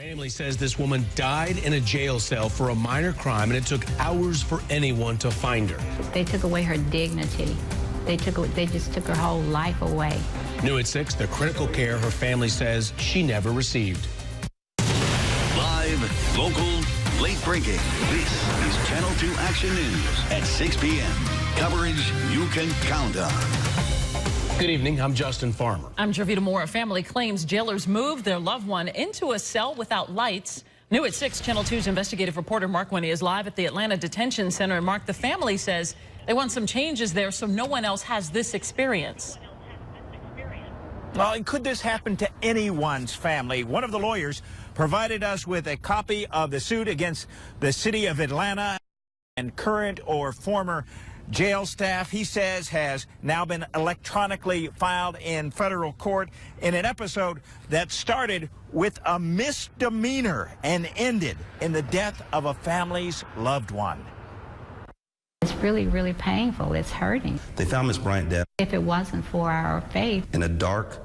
Family says this woman died in a jail cell for a minor crime, and it took hours for anyone to find her. They took away her dignity. They just took her whole life away. New at 6, the critical care her family says she never received. Live, local, late breaking. This is Channel 2 Action News at 6 p.m. Coverage you can count on. Good evening. I'm Justin Farmer. I'm Jovita Moore. A family claims jailers moved their loved one into a cell without lights. New at 6, Channel 2's investigative reporter Mark Wickie is live at the Atlanta Detention Center. And Mark, the family says they want some changes there so no one else has this experience. Well, and could this happen to anyone's family? One of the lawyers provided us with a copy of the suit against the city of Atlanta and current or former jail staff, he says, has now been electronically filed in federal court in an episode that started with a misdemeanor and ended in the death of a family's loved one. It's really, really painful. It's hurting. They found Miss Bryant dead If it wasn't for our faith, in a dark,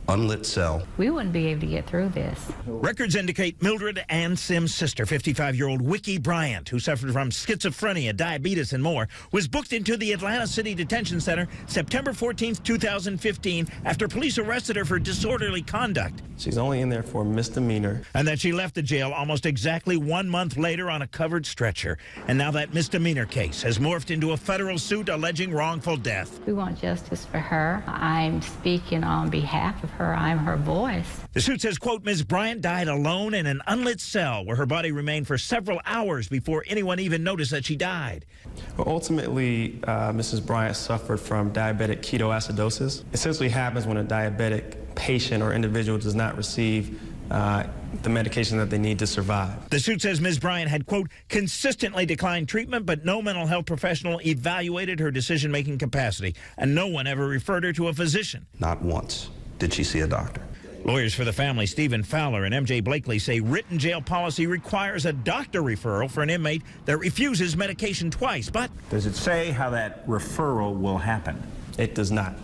unlit cell. we wouldn't be able to get through this. Records indicate Mildred Ann Sims' sister, 55-year-old Wickie Bryant, who suffered from schizophrenia, diabetes, and more, was booked into the Atlanta City Detention Center September 14, 2015, after police arrested her for disorderly conduct. She's only in there for a misdemeanor. And that she left the jail almost exactly 1 month later on a covered stretcher. And now that misdemeanor case has morphed into a federal suit alleging wrongful death. We want justice for her. I'm speaking on behalf of her. I'm her voice. The suit says, quote, Ms. Bryant died alone in an unlit cell where her body remained for several hours before anyone even noticed that she died. Well, ultimately, Mrs. Bryant suffered from diabetic ketoacidosis. Essentially happens when a diabetic patient or individual does not receive the medication that they need to survive. The suit says Ms. Bryant had, quote, consistently declined treatment, but no mental health professional evaluated her decision-making capacity, and no one ever referred her to a physician. Not once did she see a doctor. Lawyers for the family, Stephen Fowler and M.J. Blakely, say written jail policy requires a doctor referral for an inmate that refuses medication twice. But does it say how that referral will happen? It does not.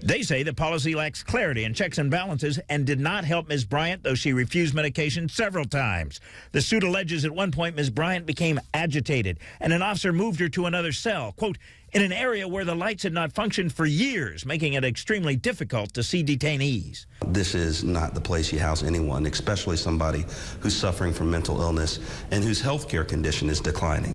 They say the policy lacks clarity and checks and balances and did not help Ms. Bryant, though she refused medication several times. The suit alleges at one point Ms. Bryant became agitated and an officer moved her to another cell, quote, in an area where the lights had not functioned for years, making it extremely difficult to see detainees. This is not the place you house anyone, especially somebody who's suffering from mental illness and whose health care condition is declining.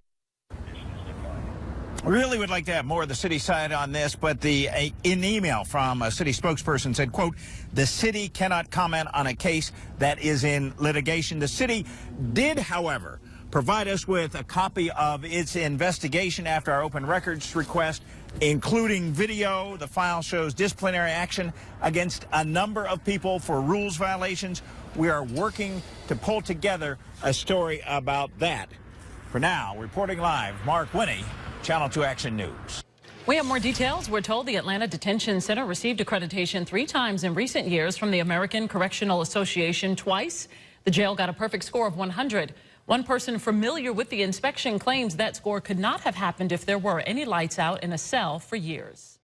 We really would like to have more of the city side on this, but in email from a city spokesperson said, quote, the city cannot comment on a case that is in litigation. The city did, however, provide us with a copy of its investigation after our open records request, including video. The file shows disciplinary action against a number of people for rules violations. We are working to pull together a story about that. For now, reporting live, Mark Wickie, Channel 2 Action News. We have more details. We're told the Atlanta Detention Center received accreditation 3 times in recent years from the American Correctional Association twice. The jail got a perfect score of 100. One person familiar with the inspection claims that score could not have happened if there were any lights out in a cell for years.